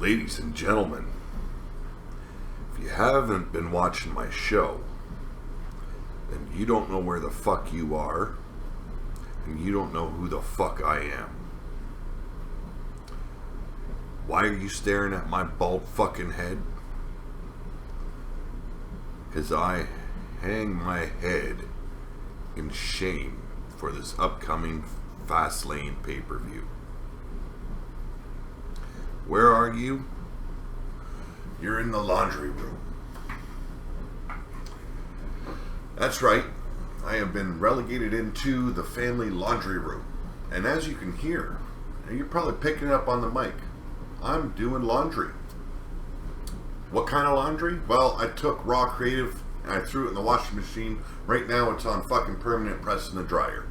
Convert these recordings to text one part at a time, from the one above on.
Ladies and gentlemen, if you haven't been watching my show, then you don't know where the fuck you are, and you don't know who the fuck I am. Why are you staring at my bald fucking head? Because I hang my head in shame for this upcoming Fastlane pay-per-view. Where are you? You're in the laundry room. That's right. I have been relegated into the family laundry room. And as you can hear, and you're probably picking it up on the mic, I'm doing laundry. What kind of laundry? Well, I took raw creative and I threw it in the washing machine. Right now it's on fucking permanent press in the dryer.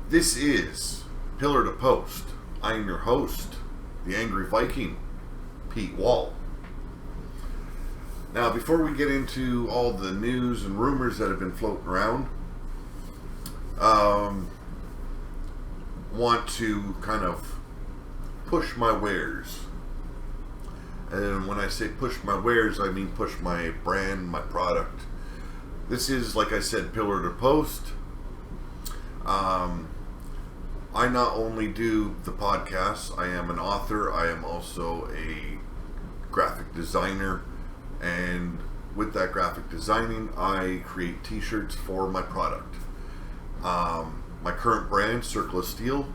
This is Pillar to Post. I am your host, the Angry Viking, Pete Wall. Now, before we get into all the news and rumors that have been floating around, want to kind of push my wares. And when I say push my wares, I mean push my brand, my product. This is, like I said, Pillar to Post. I not only do the podcast, I am an author, I am also a graphic designer, and with that graphic designing, I create t-shirts for my product. My current brand, Circle of Steel,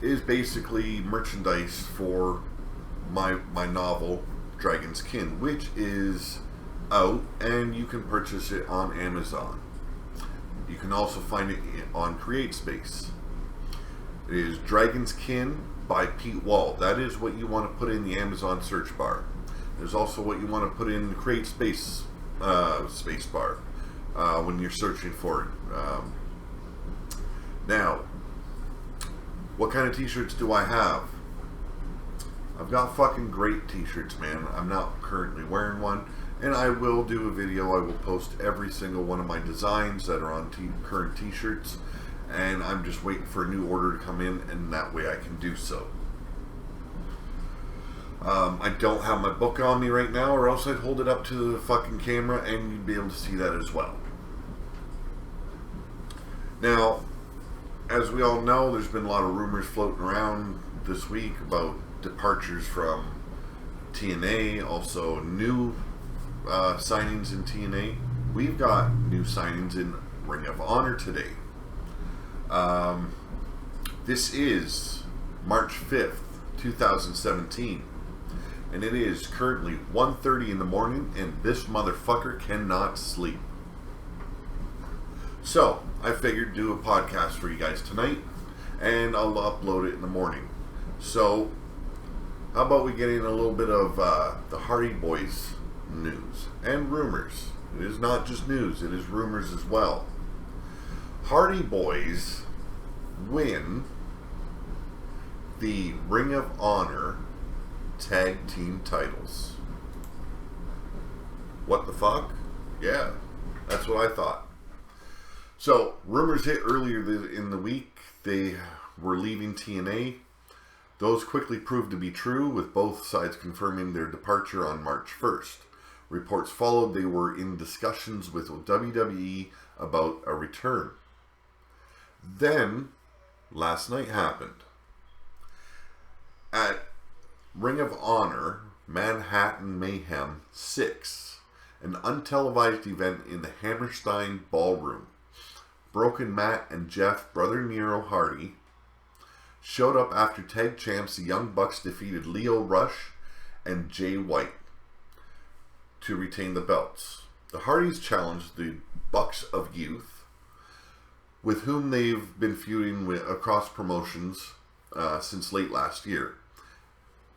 is basically merchandise for my novel, Dragon's Kin, which is out, and you can purchase it on Amazon. You can also find it on CreateSpace. It is Dragon's Kin by Pete Wall. That is what you want to put in the Amazon search bar. There's also what you want to put in the CreateSpace space bar when you're searching for it. Now, what kind of t-shirts do I have? I've got fucking great t-shirts, man. I'm not currently wearing one, and I will do a video. I will post every single one of my designs that are on current t-shirts, and I'm just waiting for a new order to come in, and that way I can do so. I don't have my book on me right now, or else I'd hold it up to the fucking camera and you'd be able to see that as well. Now, as we all know, there's been a lot of rumors floating around this week about departures from TNA, also new signings in TNA. We've got new signings in Ring of Honor today. This is March 5th, 2017, and it is currently 1:30 in the morning, and this motherfucker cannot sleep. So, I figured do a podcast for you guys tonight, and I'll upload it in the morning. So, how about we get in a little bit of the Hardy Boys news and rumors. It is not just news, it is rumors as well. Hardy Boys win the Ring of Honor tag team titles. What the fuck? Yeah, that's what I thought. So, rumors hit earlier in the week. They were leaving TNA. Those quickly proved to be true, with both sides confirming their departure on March 1st. Reports followed they were in discussions with WWE about a return. Then, last night happened. At Ring of Honor Manhattan Mayhem 6, an untelevised event in the Hammerstein Ballroom, Broken Matt and Jeff Brother Nero Hardy showed up after tag champs the Young Bucks defeated Lio Rush and Jay White to retain the belts. The Hardys challenged the Bucks of Youth, with whom they've been feuding with across promotions since late last year.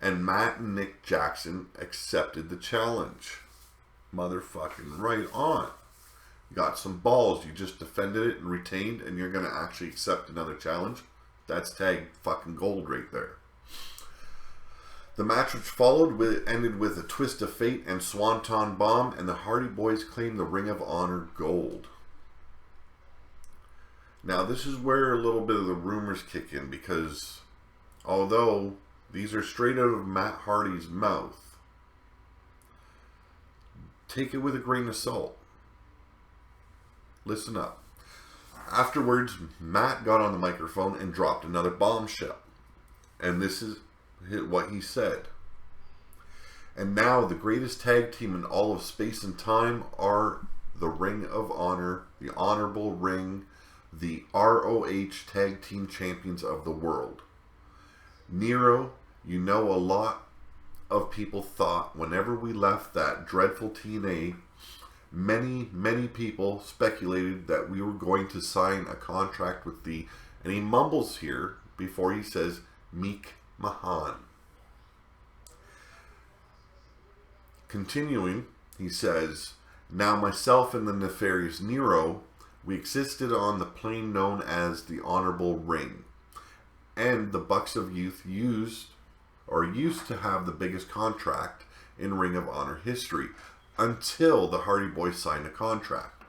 And Matt and Nick Jackson accepted the challenge. Motherfucking right on. You got some balls. You just defended it and retained, and you're going to actually accept another challenge. That's tag fucking gold right there. The match which followed ended with a twist of fate and swanton bomb, and the Hardy Boys claimed the Ring of Honor gold. Now, this is where a little bit of the rumors kick in, because although These are straight out of Matt Hardy's mouth. Take it with a grain of salt. Listen up. Afterwards, Matt got on the microphone and dropped another bombshell. And this is what he said. And now the greatest tag team in all of space and time are the Ring of Honor, the Honorable Ring, the ROH Tag Team Champions of the world. Nero, you know, a lot of people thought whenever we left that dreadful TNA, many people speculated that we were going to sign a contract with the, and he mumbles here before he says, Meek Mahan. Continuing, he says, now myself and the nefarious Nero, we existed on the plane known as the Honorable Ring. And the Bucks of Youth used to have the biggest contract in Ring of Honor history until the Hardy Boys signed a contract.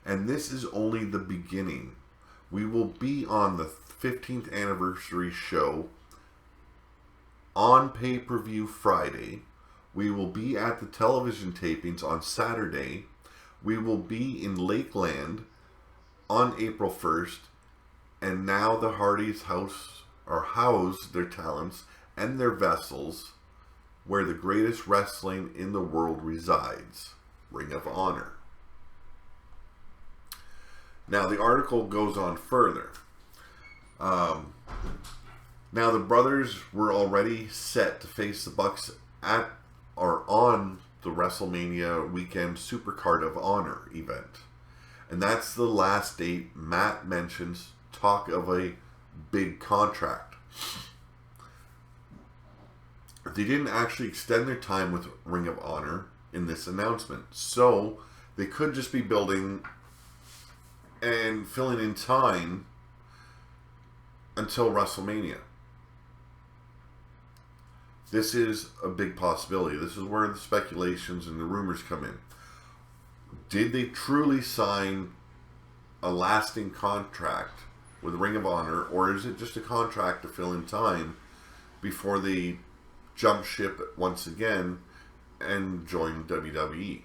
And this is only the beginning. We will be on the 15th anniversary show on pay-per-view Friday. We will be at the television tapings on Saturday. We will be in Lakeland on April 1st. And now the Hardys house their talents and their vessels where the greatest wrestling in the world resides. Ring of Honor. Now the article goes on further. Now the brothers were already set to face the Bucks at or on the WrestleMania weekend Supercard of Honor event. And that's the last date Matt mentions talk of a big contract. They didn't actually extend their time with Ring of Honor in this announcement. So they could just be building and filling in time until WrestleMania. This is a big possibility. This is where the speculations and the rumors come in. Did they truly sign a lasting contract with Ring of Honor, or is it just a contract to fill in time before they jump ship once again and join WWE?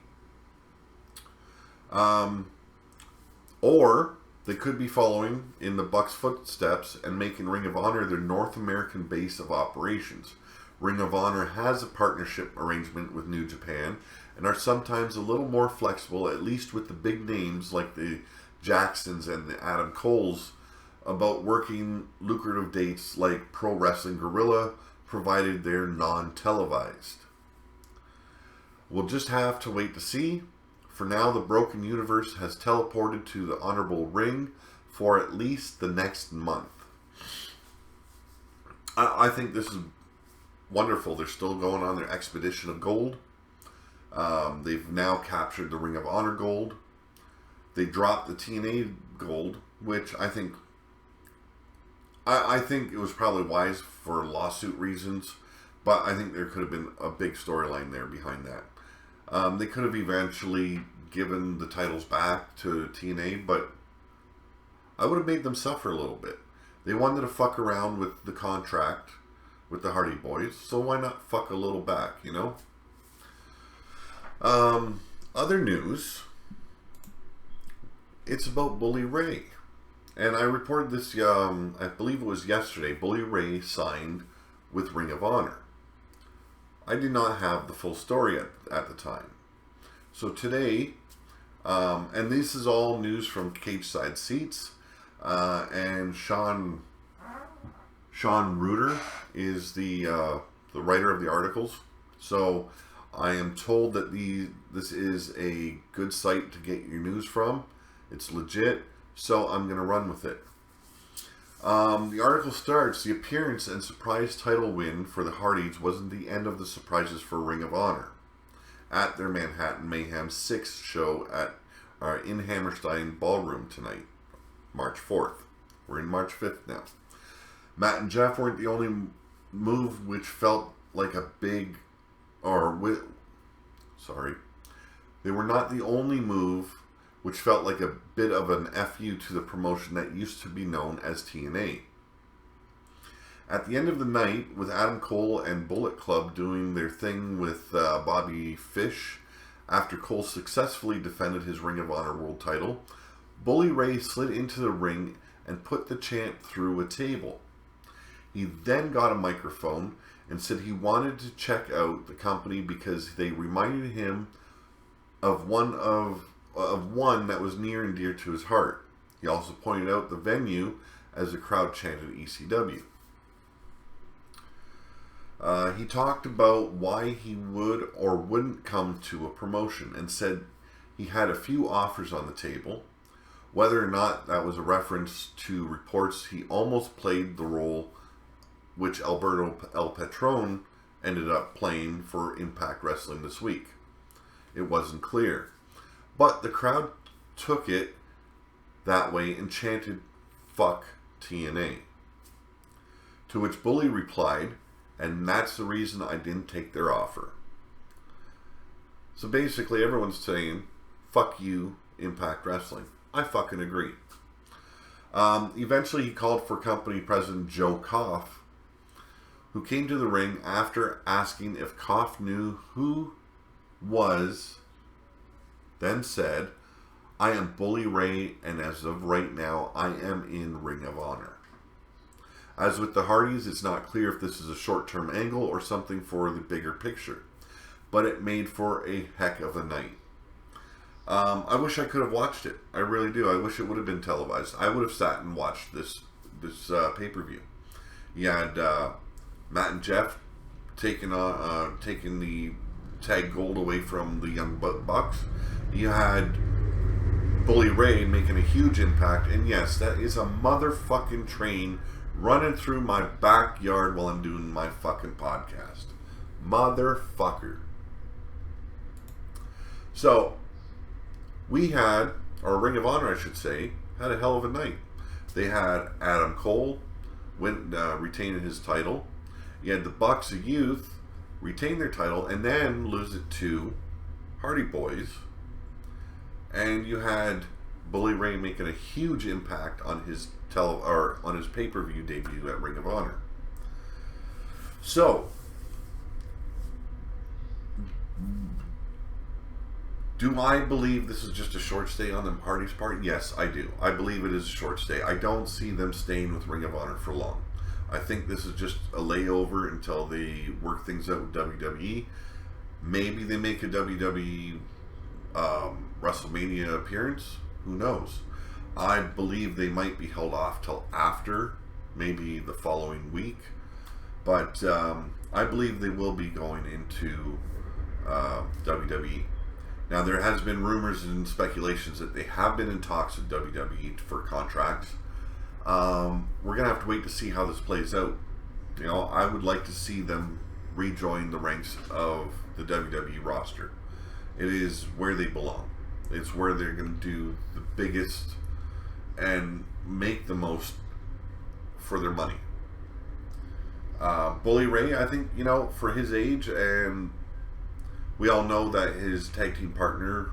Or they could be following in the Bucks' footsteps and making Ring of Honor their North American base of operations. Ring of Honor has a partnership arrangement with New Japan and are sometimes a little more flexible, at least with the big names like the Jacksons and the Adam Coles, about working lucrative dates like Pro Wrestling Guerrilla, provided they're non-televised. We'll just have to wait to see. For now, the Broken Universe has teleported to the Honorable Ring for at least the next month. I think this is wonderful. They're still going on their expedition of gold. They've now captured the Ring of Honor gold. They dropped the TNA gold, which I think it was probably wise for lawsuit reasons, but I think there could have been a big storyline there behind that. They could have eventually given the titles back to TNA, but I would have made them suffer a little bit. They wanted to fuck around with the contract with the Hardy Boys, so why not fuck a little back, you know? Other news, it's about Bully Ray. And I reported this, I believe it was yesterday. Bully Ray signed with Ring of Honor. I did not have the full story at the time. So today, and this is all news from Cage Side Seats, and Sean Reuter is the writer of the articles. So I am told that this is a good site to get your news from. It's legit. So I'm going to run with it. The article starts, the appearance and surprise title win for the Hardys wasn't the end of the surprises for Ring of Honor at their Manhattan Mayhem 6 show in Hammerstein Ballroom tonight, March 4th. We're in March 5th now. Matt and Jeff weren't the only move which felt like a big, they were not the only move which felt like a bit of an FU to the promotion that used to be known as TNA. At the end of the night, with Adam Cole and Bullet Club doing their thing with Bobby Fish, after Cole successfully defended his Ring of Honor World title, Bully Ray slid into the ring and put the chant through a table. He then got a microphone and said he wanted to check out the company because they reminded him of one that was near and dear to his heart. He also pointed out the venue as the crowd chanted ECW. He talked about why he would or wouldn't come to a promotion and said he had a few offers on the table. Whether or not that was a reference to reports he almost played the role which Alberto El Patron ended up playing for Impact Wrestling this week. It wasn't clear. But the crowd took it that way and chanted, "Fuck TNA." To which Bully replied, "And that's the reason I didn't take their offer." So basically everyone's saying, "Fuck you, Impact Wrestling." I fucking agree. Eventually he called for company president Joe Koff, who came to the ring after asking if Koff knew who was, then said, "I am Bully Ray, and as of right now, I am in Ring of Honor." As with the Hardys, it's not clear if this is a short-term angle or something for the bigger picture, but it made for a heck of a night. I wish I could have watched it. I really do. I wish it would have been televised. I would have sat and watched this pay-per-view. You had Matt and Jeff taking the tag gold away from the Young Bucks. You had Bully Ray making a huge impact, and yes, that is a motherfucking train running through my backyard while I'm doing my fucking podcast. Motherfucker. So, we had, or Ring of Honor I should say, had a hell of a night. They had Adam Cole retaining his title. You had the Bucks of Youth retain their title and then lose it to Hardy Boys. And you had Bully Ray making a huge impact on his pay-per-view debut at Ring of Honor. So, do I believe this is just a short stay on the Hardy's part? Yes, I do. I believe it is a short stay. I don't see them staying with Ring of Honor for long. I think this is just a layover until they work things out with WWE. Maybe they make a WWE WrestleMania appearance. Who knows? I believe they might be held off till after, maybe the following week. But I believe they will be going into WWE. Now, there has been rumors and speculations that they have been in talks with WWE for contracts. We're going to have to wait to see how this plays out. You know, I would like to see them rejoin the ranks of the WWE roster. It is where they belong. It's where they're going to do the biggest and make the most for their money. Bully Ray, I think, you know, for his age, and we all know that his tag team partner,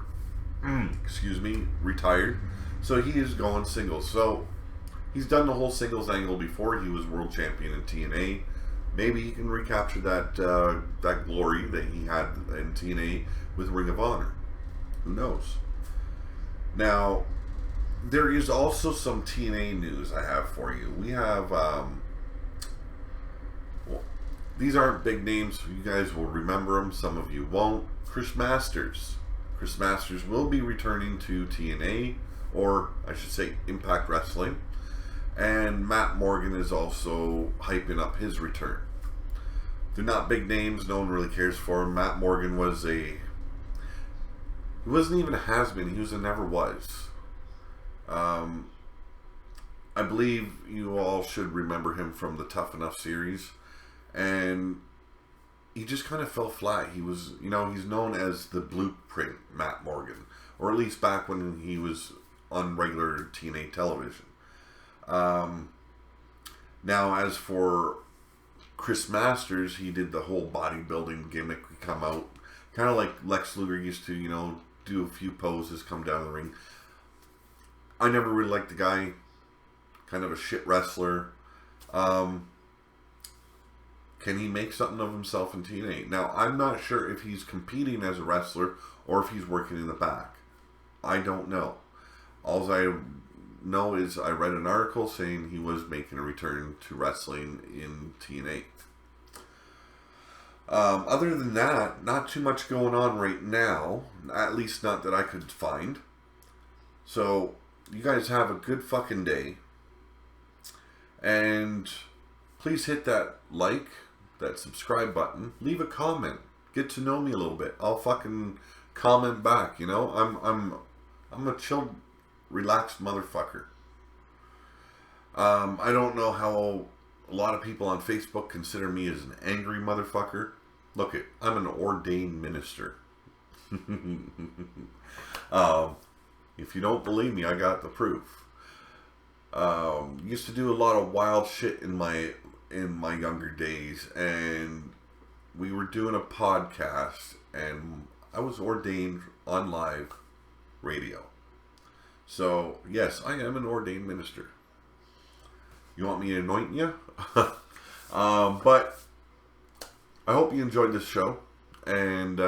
retired. So he is going singles. So he's done the whole singles angle before. He was world champion in TNA. Maybe he can recapture that glory that he had in TNA with Ring of Honor. Who knows? Now, there is also some TNA news I have for you. We have, these aren't big names. You guys will remember them. Some of you won't. Chris Masters. Chris Masters will be returning to TNA, or I should say Impact Wrestling. And Matt Morgan is also hyping up his return. They're not big names. No one really cares for him. Matt Morgan he wasn't even a has-been. He was a never was. I believe you all should remember him from the Tough Enough series. And he just kind of fell flat. He was, you know, he's known as the Blueprint Matt Morgan. Or at least back when he was on regular TNA television. Now, as for Chris Masters, he did the whole bodybuilding gimmick come out. Kind of like Lex Luger used to, you know, do a few poses, come down the ring. I never really liked the guy. Kind of a shit wrestler. Can he make something of himself in TNA? Now, I'm not sure if he's competing as a wrestler or if he's working in the back. I don't know. All I know is I read an article saying he was making a return to wrestling in TNA. Other than that, not too much going on right now. At least not that I could find. So, you guys have a good fucking day. And please hit that like, that subscribe button. Leave a comment. Get to know me a little bit. I'll fucking comment back, you know? I'm a chilled, relaxed motherfucker. I don't know how a lot of people on Facebook consider me as an angry motherfucker. Look it, I'm an ordained minister. If you don't believe me, I got the proof. Used to do a lot of wild shit in my younger days, and we were doing a podcast, and I was ordained on live radio. So yes, I am an ordained minister. You want me to anoint you? But I hope you enjoyed this show, and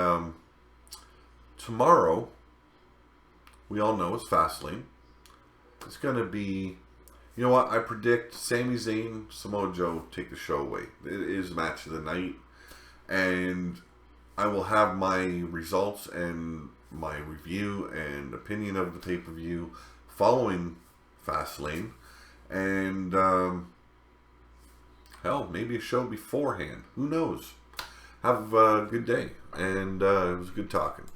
tomorrow, we all know, is Fastlane. It's going to be, you know what, I predict Sami Zayn, Samoa Joe take the show away. It is match of the night, and I will have my results and my review and opinion of the pay-per-view following Fastlane, and hell, maybe a show beforehand. Who knows? Have a good day, and it was good talking.